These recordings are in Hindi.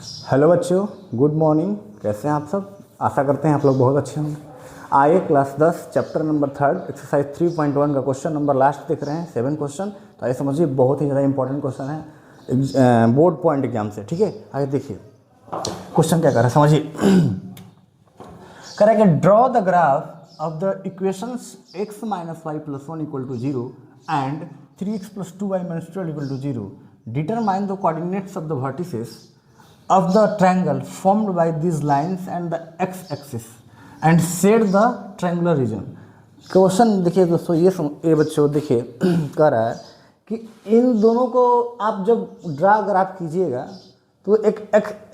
हेलो बच्चों, गुड मॉर्निंग। कैसे हैं आप सब? आशा करते हैं आप लोग बहुत अच्छे होंगे। आइए क्लास 10 चैप्टर नंबर 3 एक्सरसाइज 3.1 का क्वेश्चन नंबर लास्ट देख रहे हैं 7 क्वेश्चन। तो आइए समझिए, बहुत ही ज़्यादा इंपॉर्टेंट क्वेश्चन है बोर्ड पॉइंट एग्जाम से। ठीक है, आइए देखिए क्वेश्चन क्या कर रहा है, समझिए। करेंगे draw the graph of the equations x minus y plus 1 equal to 0 and 3x plus 2y minus 12 equal to 0। Determine the coordinates of the vertices of the triangle formed by these lines and the x-axis and set the triangular region। Question देखिए दोस्तों, ये बच्चों देखिए कह रहा है कि इन दोनों को आप जब ड्रा ग्राफ कीजिएगा तो एक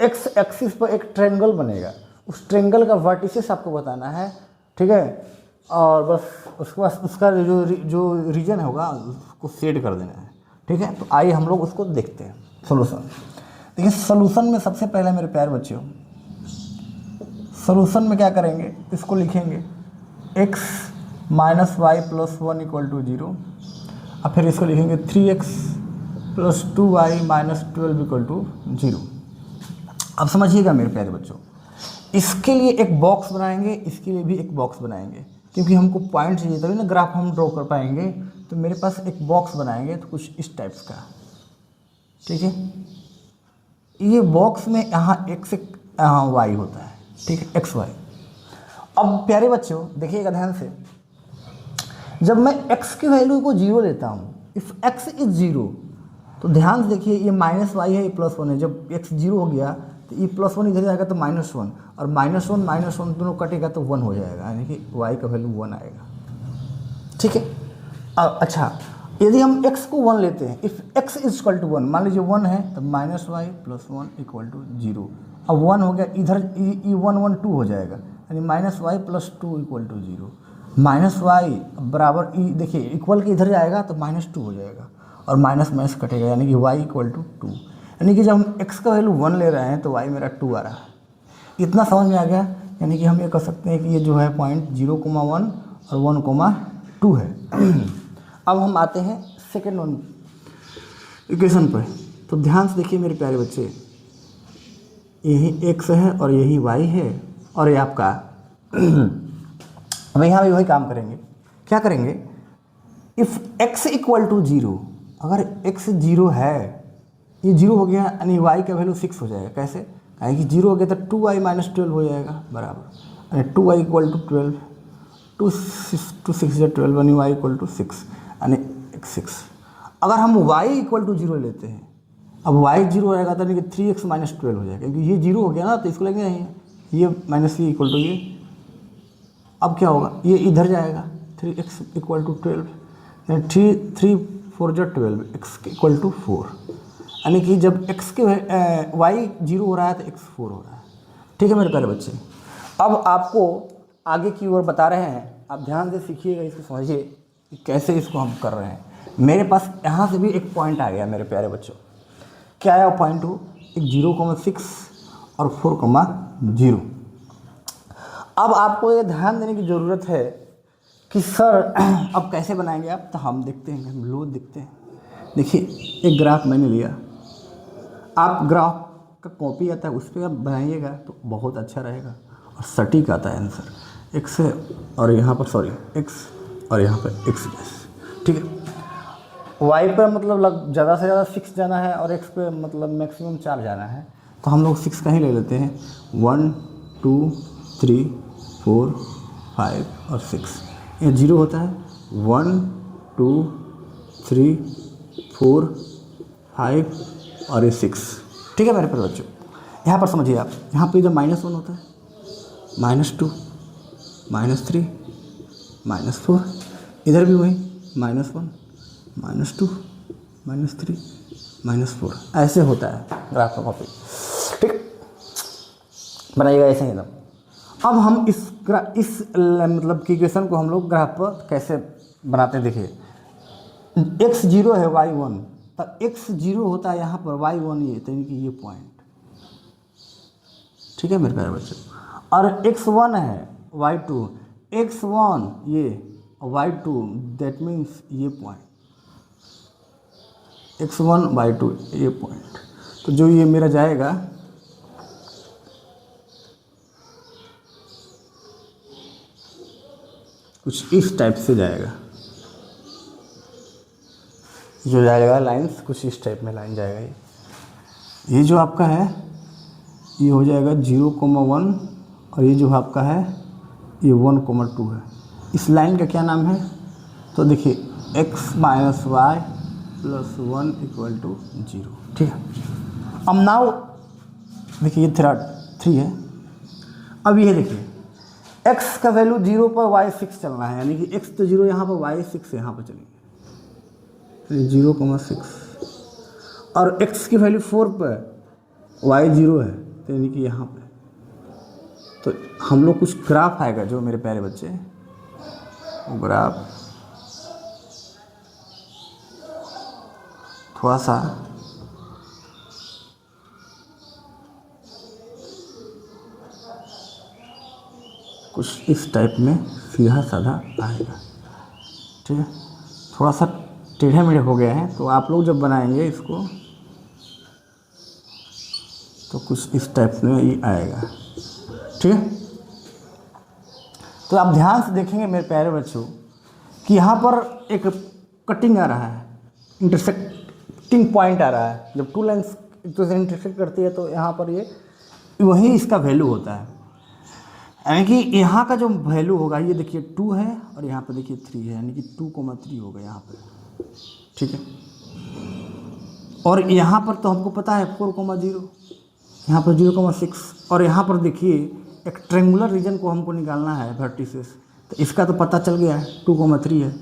एक्स एक्सिस पर एक ट्रायंगल बनेगा। उस ट्रायंगल का वर्टिसेस आपको बताना है, ठीक है, और बस उसके बाद उसका जो रीजन होगा उसको सेट कर देना है। ठीक है, तो आइए हम लोग उसको देखते हैं सोल्यूशन। देखिए सोल्यूशन में सबसे पहले मेरे प्यारे बच्चों, सोल्यूशन में क्या करेंगे, इसको लिखेंगे x minus y plus 1 equal to 0 और फिर इसको लिखेंगे 3x plus 2y minus 12 equal to 0। अब समझिएगा मेरे प्यारे बच्चों, इसके लिए एक बॉक्स बनाएंगे, इसके लिए भी एक बॉक्स बनाएंगे, क्योंकि हमको पॉइंट चाहिए तभी ना ग्राफ हम ड्रॉ कर पाएंगे। तो मेरे पास एक बॉक्स बनाएंगे तो कुछ इस टाइप्स का, ठीक है। ये बॉक्स में यहाँ x यहाँ y होता है, ठीक है, x y। अब प्यारे बच्चों देखिएगा ध्यान से, जब मैं x की वैल्यू को 0 लेता हूँ, इफ x इज 0, तो ध्यान से देखिए ये माइनस वाई है, ये प्लस 1 है। जब x 0 हो गया तो ये प्लस 1 इधर जाएगा तो -1, और -1 दोनों कटेगा तो 1 हो जाएगा, यानी कि y का वैल्यू 1 आएगा। ठीक है, अच्छा यदि हम x को 1 लेते हैं, if x is equal to 1, मान लीजिए 1 है तो minus y plus 1 equal to 0। अब 1 हो गया, इधर ये 1 1 2 हो जाएगा, यानी minus y plus 2 equal to 0। Minus y बराबर ई, देखिए इक्वल के इधर जाएगा तो -2 हो जाएगा और माइनस माइनस कटेगा, यानी कि y इक्वल टू 2। यानी कि जब हम x का वैल्यू 1 ले रहे हैं तो y मेरा 2 आ रहा है। इतना समझ में आ गया, यानी कि हम ये कह सकते हैं कि ये जो है पॉइंट 0,1 और 1,2 है। अब हम आते हैं सेकेंड वन इक्वेशन पर। तो ध्यान से देखिए मेरे प्यारे बच्चे, यही x है और यही y है और ये आपका अब यहाँ भी वही काम करेंगे। क्या करेंगे, इफ़ x इक्वल टू 0, अगर x 0 है, ये 0 हो गया यानी y का वैल्यू 6 हो जाएगा। कैसे? कहें कि 0 हो गया तो 2y माइनस 12 हो जाएगा बराबर, यानी 2y इक्वल टू 12, 2 6 या 12 यानी y इक्वल टू 6 यानी 6। अगर हम y इक्वल टू 0 लेते हैं, अब y 0 रहेगा तो यानी कि 3x माइनस 12 हो जाएगा, क्योंकि ये 0 हो गया ना, तो इसको लेंगे नहीं, ये माइनस ये इक्वल टू ये। अब क्या होगा, ये इधर जाएगा, 3x इक्वल टू 12, यानी 3 4 जो 12, x इक्वल टू 4, यानी कि जब x के y 0 हो रहा है तो x 4 हो रहा है। ठीक है मेरे प्यारे बच्चे, अब आपको आगे की ओर बता रहे हैं, आप ध्यान से सीखिएगा, इसको समझिए कि कैसे इसको हम कर रहे हैं। मेरे पास यहाँ से भी एक पॉइंट आ गया मेरे प्यारे बच्चों। क्या आया पॉइंट हो, एक 0,6 और 4,0। अब आपको ये ध्यान देने की ज़रूरत है कि सर अब कैसे बनाएंगे आप, तो हम देखते हैं, हम लोग देखते हैं। देखिए एक ग्राफ मैंने लिया, आप ग्राफ का कॉपी आता है उस पर आप बनाइएगा तो बहुत अच्छा रहेगा और सटीक आता है आंसर। x है और यहाँ पर x और यहाँ पर x, ठीक है। y पर मतलब ज़्यादा से ज़्यादा 6 जाना है और x पे मतलब मैक्सिमम 4 जाना है, तो हम लोग 6 का ही ले लेते हैं। 1 2 3 4 5 और 6, ये 0 होता है। 1 2 3 4 5 और ये 6, ठीक है मेरे प्यारे बच्चों। यहाँ पर समझिए आप, यहाँ पे जब -1 होता है, -2 -3 -4, इधर भी वही -1 -2 -3 -4, ऐसे होता है ग्राफ का कॉपी। ठीक, बनाइएगा ऐसे ही एकदम। अब हम इस मतलब की इक्वेशन को हम लोग ग्राफ पर कैसे बनाते हैं, देखिए x 0 है y 1, तब x 0 होता है यहाँ पर, y 1 ये, तो कि ये पॉइंट, ठीक है मेरे प्यारे बच्चों। और x 1 है y 2, x 1 ये y 2, दैट मीन्स ये पॉइंट x 1 y 2 ये पॉइंट। तो जो ये मेरा जाएगा कुछ इस टाइप से जाएगा, जो जाएगा लाइंस कुछ इस टाइप में लाइन जाएगा। ये जो आपका है ये हो जाएगा 0,1 और ये जो आपका है ये 1,2 है। इस लाइन का क्या नाम है? तो देखिए x minus y plus 1 equal to 0, ठीक है। अब नाउ देखिए ये 3 है। अब ये देखिए x का वैल्यू 0 पर y 6 चलना है, यानी कि x तो 0 यहाँ पर y 6 यहाँ पर चलेंगे, तो 0,6 और x की वैल्यू 4 पर y 0 है, तो यानी कि यहाँ पे तो हम लोग कुछ ग्राफ आएगा जो मेरे प्यारे बच्चे, वो ग्राफ थोड़ा सा कुछ इस टाइप में सीधा साधा आएगा, ठीक है। थोड़ा सा टेढ़े मेढ़े हो गया है, तो आप लोग जब बनाएंगे इसको तो कुछ इस टाइप में ये आएगा, ठीक है। तो आप ध्यान से देखेंगे मेरे प्यारे बच्चों कि यहाँ पर एक कटिंग आ रहा है, इंटरसेक्टिंग पॉइंट आ रहा है। जब टू लाइन्स एक दूसरे से इंटरसेक्ट करती है तो यहाँ पर ये वही इसका वैल्यू होता है, यानी कि यहाँ का जो वैल्यू होगा ये देखिए 2 है और यहाँ पर देखिए 3 है, यानी कि 2,3 होगा यहाँ पर, ठीक है। और यहाँ पर तो हमको पता है 4,0, यहाँ पर 0,6 और यहाँ पर देखिए एक ट्रेंगुलर रीजन को हमको निकालना है वर्टिसेस, तो इसका तो पता चल गया है 2,3 है।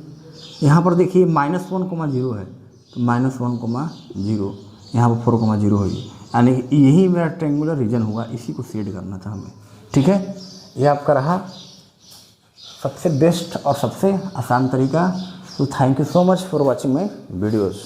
यहाँ पर देखिए -1,0 है, तो -1,0 यहाँ पर 4,0 होगी, यानी कि यही मेरा ट्रेंगुलर रीजन होगा, इसी को शेड करना था हमें, ठीक है। ये आपका रहा सबसे बेस्ट और सबसे आसान तरीका। तो thank you so much for watching my videos.